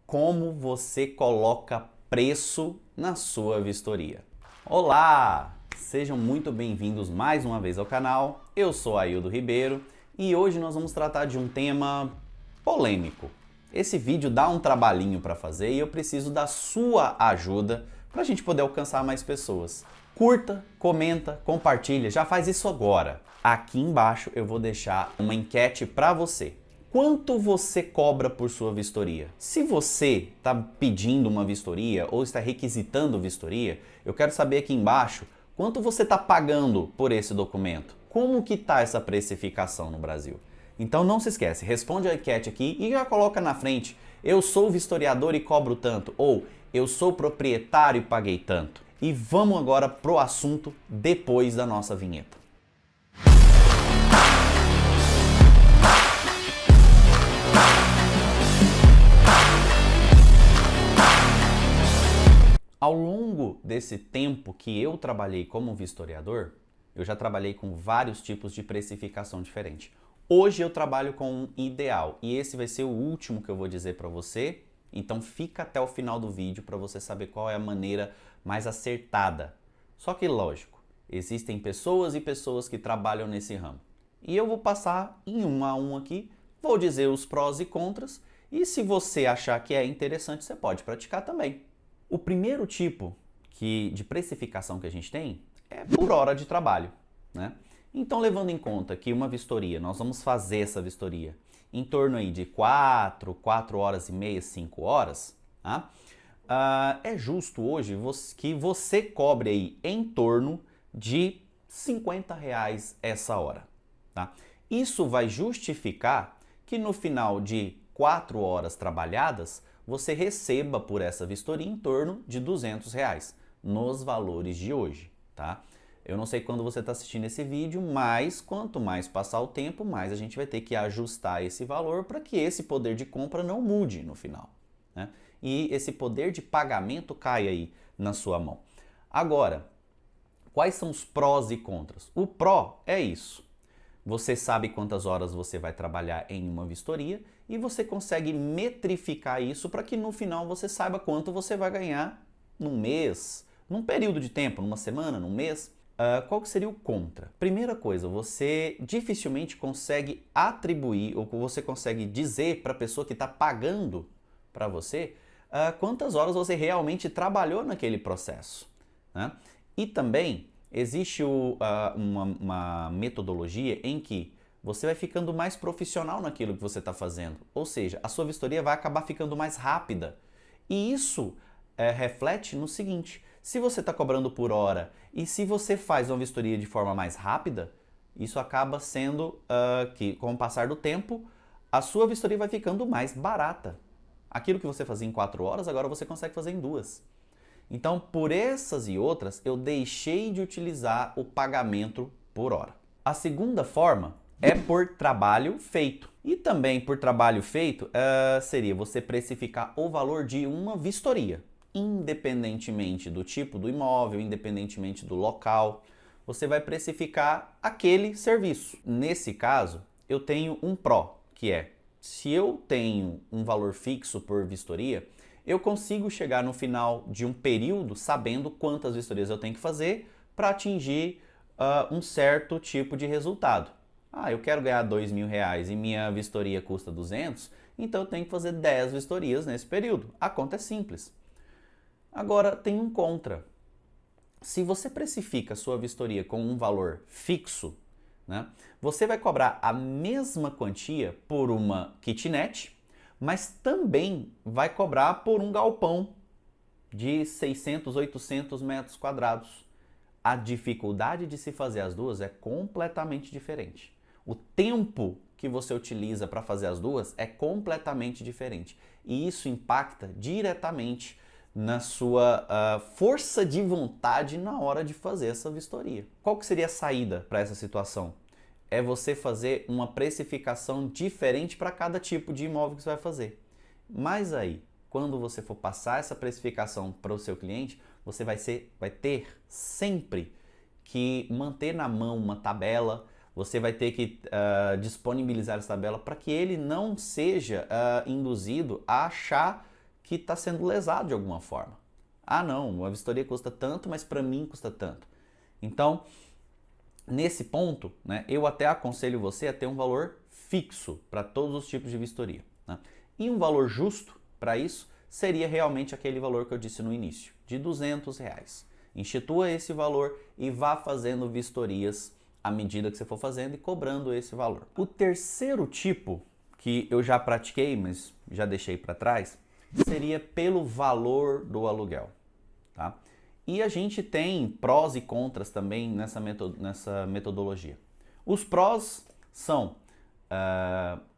como você coloca preço na sua vistoria. Olá! Sejam muito bem-vindos mais uma vez ao canal. Eu sou Aildo Ribeiro e hoje nós vamos tratar de um tema polêmico. Esse vídeo dá um trabalhinho para fazer e eu preciso da sua ajuda para a gente poder alcançar mais pessoas. Curta, comenta, compartilha, já faz isso agora. Aqui embaixo eu vou deixar uma enquete para você. Quanto você cobra por sua vistoria? Se você está pedindo uma vistoria ou está requisitando vistoria, eu quero saber aqui embaixo quanto você está pagando por esse documento. Como que está essa precificação no Brasil? Então não se esquece, responde a enquete aqui e já coloca na frente: eu sou vistoriador e cobro tanto, ou eu sou proprietário e paguei tanto. E vamos agora pro assunto depois da nossa vinheta. Ao longo desse tempo que eu trabalhei como vistoriador, eu já trabalhei com vários tipos de precificação diferente. Hoje eu trabalho com um ideal e esse vai ser o último que eu vou dizer para você, então fica até o final do vídeo para você saber qual é a maneira mais acertada. Só que lógico, existem pessoas e pessoas que trabalham nesse ramo. E eu vou passar em um a um aqui, vou dizer os prós e contras e se você achar que é interessante, você pode praticar também. O primeiro tipo de precificação que a gente tem é por hora de trabalho, né? Então, levando em conta que uma vistoria, nós vamos fazer essa vistoria em torno aí de 4 horas e meia, 5 horas, tá? É justo hoje que você cobre aí em torno de R$ 50 essa hora, tá? Isso vai justificar que no final de 4 horas trabalhadas, você receba por essa vistoria em torno de R$ 200 nos valores de hoje, tá? Eu não sei quando você está assistindo esse vídeo, mas quanto mais passar o tempo, mais a gente vai ter que ajustar esse valor para que esse poder de compra não mude no final, né? E esse poder de pagamento caia aí na sua mão. Agora, quais são os prós e contras? O pró é isso. Você sabe quantas horas você vai trabalhar em uma vistoria e você consegue metrificar isso para que no final você saiba quanto você vai ganhar num mês, num período de tempo, numa semana, num mês. Qual que seria o contra? Primeira coisa, você dificilmente consegue atribuir ou você consegue dizer para a pessoa que está pagando para você quantas horas você realmente trabalhou naquele processo, né? E também existe uma metodologia em que você vai ficando mais profissional naquilo que você está fazendo. Ou seja, a sua vistoria vai acabar ficando mais rápida. E isso reflete no seguinte: se você está cobrando por hora e se você faz uma vistoria de forma mais rápida, isso acaba sendo que, com o passar do tempo, a sua vistoria vai ficando mais barata. Aquilo que você fazia em 4 horas, agora você consegue fazer em 2. Então, por essas e outras, eu deixei de utilizar o pagamento por hora. A segunda forma é por trabalho feito. E também por trabalho feito seria você precificar o valor de uma vistoria. Independentemente do tipo do imóvel, independentemente do local, você vai precificar aquele serviço. Nesse caso, eu tenho um pró, que é, se eu tenho um valor fixo por vistoria, eu consigo chegar no final de um período sabendo quantas vistorias eu tenho que fazer para atingir um certo tipo de resultado. Eu quero ganhar R$ 2.000 e minha vistoria custa 200, então eu tenho que fazer 10 vistorias nesse período. A conta é simples. Agora, tem um contra. Se você precifica a sua vistoria com um valor fixo, né, você vai cobrar a mesma quantia por uma kitnet, mas também vai cobrar por um galpão de 600, 800 metros quadrados. A dificuldade de se fazer as duas é completamente diferente. O tempo que você utiliza para fazer as duas é completamente diferente. E isso impacta diretamente na sua força de vontade na hora de fazer essa vistoria. Qual que seria a saída para essa situação? É você fazer uma precificação diferente para cada tipo de imóvel que você vai fazer. Mas aí, quando você for passar essa precificação para o seu cliente, você vai ter sempre que manter na mão uma tabela, você vai ter que disponibilizar essa tabela para que ele não seja induzido a achar que está sendo lesado de alguma forma. Ah, não, a vistoria custa tanto, mas para mim custa tanto. Então, nesse ponto, né, eu até aconselho você a ter um valor fixo para todos os tipos de vistoria, né? E um valor justo para isso seria realmente aquele valor que eu disse no início, de R$ 200. Institua esse valor e vá fazendo vistorias à medida que você for fazendo e cobrando esse valor. O terceiro tipo, que eu já pratiquei, mas já deixei para trás, seria pelo valor do aluguel, tá? E a gente tem prós e contras também nessa metodologia. Os prós são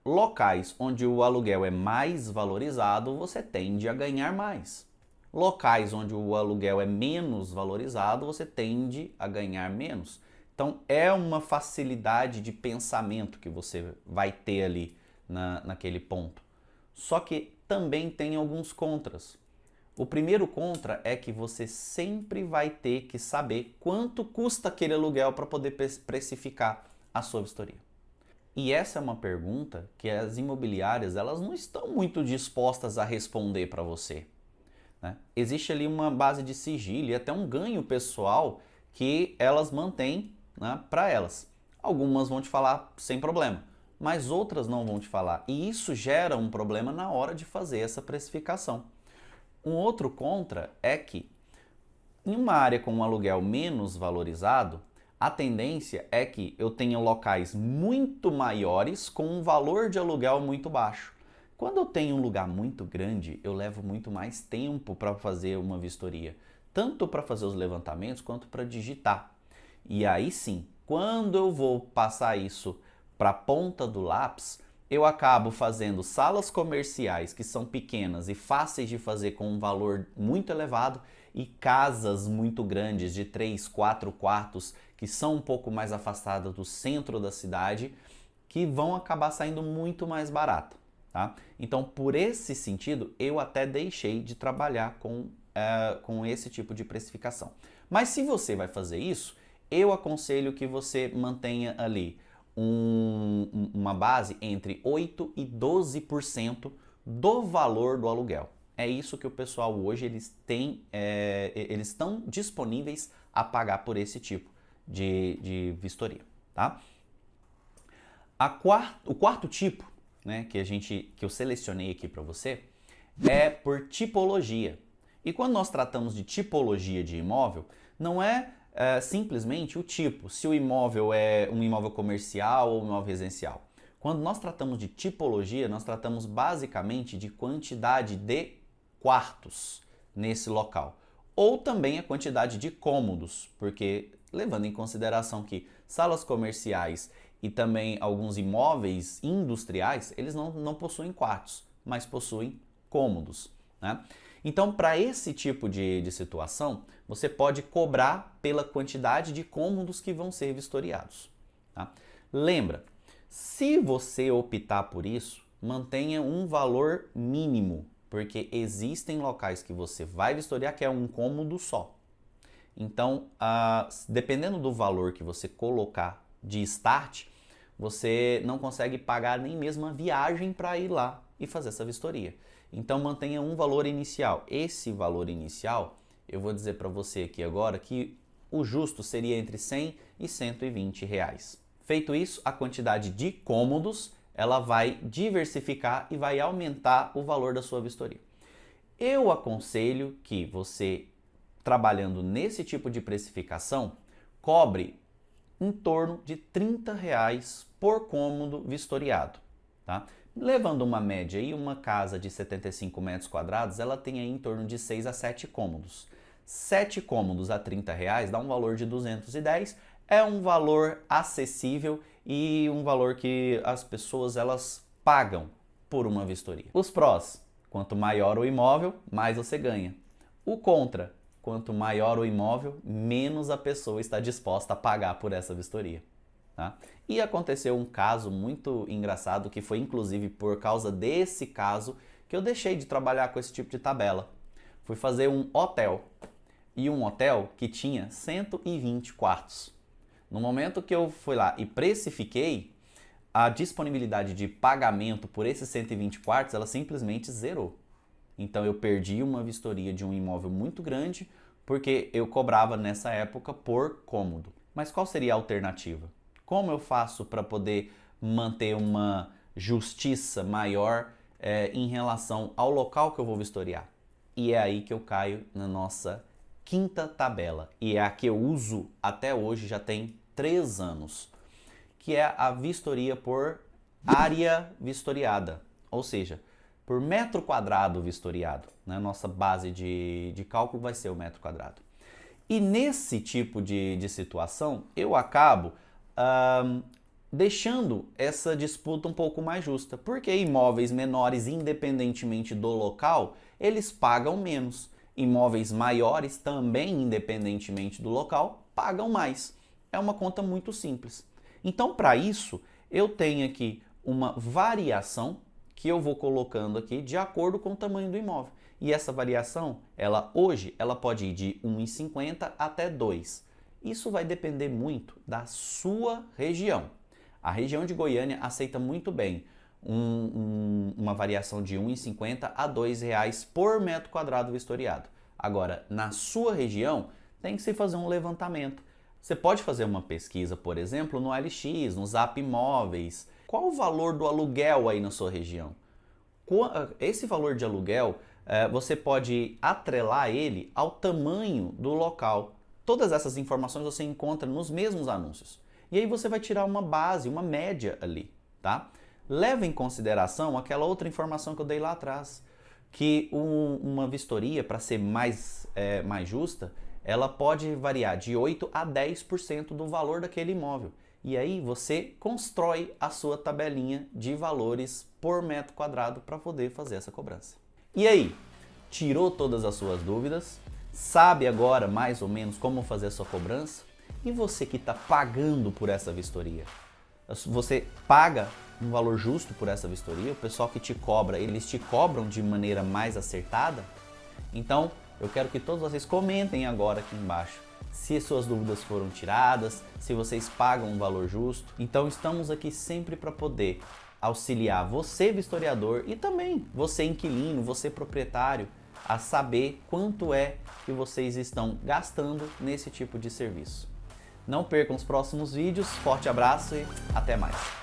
locais onde o aluguel é mais valorizado, você tende a ganhar mais. Locais onde o aluguel é menos valorizado, você tende a ganhar menos. Então é uma facilidade de pensamento que você vai ter ali naquele ponto. Só que também tem alguns contras. O primeiro contra é que você sempre vai ter que saber quanto custa aquele aluguel para poder precificar a sua vistoria. E essa é uma pergunta que as imobiliárias elas não estão muito dispostas a responder para você, né? Existe ali uma base de sigilo e até um ganho pessoal que elas mantêm, né, para elas. Algumas vão te falar sem problema, mas outras não vão te falar. E isso gera um problema na hora de fazer essa precificação. Um outro contra é que, em uma área com um aluguel menos valorizado, a tendência é que eu tenha locais muito maiores com um valor de aluguel muito baixo. Quando eu tenho um lugar muito grande, eu levo muito mais tempo para fazer uma vistoria, tanto para fazer os levantamentos quanto para digitar. E aí sim, quando eu vou passar isso para a ponta do lápis, eu acabo fazendo salas comerciais que são pequenas e fáceis de fazer com um valor muito elevado e casas muito grandes de 3, 4 quartos que são um pouco mais afastadas do centro da cidade, que vão acabar saindo muito mais barato, tá? Então, por esse sentido, eu até deixei de trabalhar com esse tipo de precificação. Mas se você vai fazer isso, eu aconselho que você mantenha ali uma base entre 8% e 12% do valor do aluguel. É isso que o pessoal hoje eles estão disponíveis a pagar por esse tipo de vistoria, tá? O quarto tipo, né, que eu selecionei aqui para você é por tipologia. E quando nós tratamos de tipologia de imóvel, não é simplesmente o tipo, se o imóvel é um imóvel comercial ou um imóvel residencial. Quando nós tratamos de tipologia, nós tratamos basicamente de quantidade de quartos nesse local. Ou também a quantidade de cômodos, porque levando em consideração que salas comerciais e também alguns imóveis industriais, eles não possuem quartos, mas possuem cômodos, né? Então, para esse tipo de situação, você pode cobrar pela quantidade de cômodos que vão ser vistoriados, tá? Lembra, se você optar por isso, mantenha um valor mínimo, porque existem locais que você vai vistoriar que é um cômodo só. Então, dependendo do valor que você colocar de start, você não consegue pagar nem mesmo a viagem para ir lá e fazer essa vistoria. Então mantenha um valor inicial. Esse valor inicial, eu vou dizer para você aqui agora que o justo seria entre 100 e 120 reais. Feito isso, a quantidade de cômodos ela vai diversificar e vai aumentar o valor da sua vistoria. Eu aconselho que você, trabalhando nesse tipo de precificação, cobre em torno de R$ 30 por cômodo vistoriado, tá? Levando uma média aí, uma casa de 75 metros quadrados, ela tem aí em torno de 6 a 7 cômodos. 7 cômodos a R$ 30 dá um valor de 210, é um valor acessível e um valor que as pessoas elas pagam por uma vistoria. Os prós, quanto maior o imóvel, mais você ganha. O contra, quanto maior o imóvel, menos a pessoa está disposta a pagar por essa vistoria, tá? E aconteceu um caso muito engraçado, que foi inclusive por causa desse caso que eu deixei de trabalhar com esse tipo de tabela. Fui fazer um hotel, e um hotel que tinha 120 quartos. No momento que eu fui lá e precifiquei, a disponibilidade de pagamento por esses 120 quartos, ela simplesmente zerou. Então eu perdi uma vistoria de um imóvel muito grande porque eu cobrava nessa época por cômodo. Mas qual seria a alternativa? Como eu faço para poder manter uma justiça maior em relação ao local que eu vou vistoriar? E é aí que eu caio na nossa quinta tabela, e é a que eu uso até hoje, já tem 3 anos, que é a vistoria por área vistoriada, ou seja, por metro quadrado vistoriado. Né? Nossa base de cálculo vai ser o metro quadrado. E nesse tipo de situação, eu acabo deixando essa disputa um pouco mais justa, porque imóveis menores, independentemente do local, eles pagam menos. Imóveis maiores, também independentemente do local, pagam mais. É uma conta muito simples. Então, para isso, eu tenho aqui uma variação que eu vou colocando aqui de acordo com o tamanho do imóvel. E essa variação, hoje, ela pode ir de 1,50 até 2. Isso vai depender muito da sua região. A região de Goiânia aceita muito bem uma variação de 1,50 a R$ 2,00 por metro quadrado vistoriado. Agora, na sua região, tem que se fazer um levantamento. Você pode fazer uma pesquisa, por exemplo, no OLX, no Zap Imóveis. Qual o valor do aluguel aí na sua região? Esse valor de aluguel, você pode atrelar ele ao tamanho do local. Todas essas informações você encontra nos mesmos anúncios. E aí você vai tirar uma base, uma média ali, tá? Leva em consideração aquela outra informação que eu dei lá atrás, que uma vistoria, para ser mais justa, ela pode variar de 8% a 10% do valor daquele imóvel. E aí você constrói a sua tabelinha de valores por metro quadrado para poder fazer essa cobrança. E aí, tirou todas as suas dúvidas? Sabe agora mais ou menos como fazer a sua cobrança? E você que está pagando por essa vistoria? Você paga um valor justo por essa vistoria? O pessoal que te cobra, eles te cobram de maneira mais acertada? Então, eu quero que todos vocês comentem agora aqui embaixo se suas dúvidas foram tiradas, se vocês pagam um valor justo. Então, estamos aqui sempre para poder auxiliar você, vistoriador, e também você, inquilino, você, proprietário, a saber quanto é que vocês estão gastando nesse tipo de serviço. Não percam os próximos vídeos, forte abraço e até mais!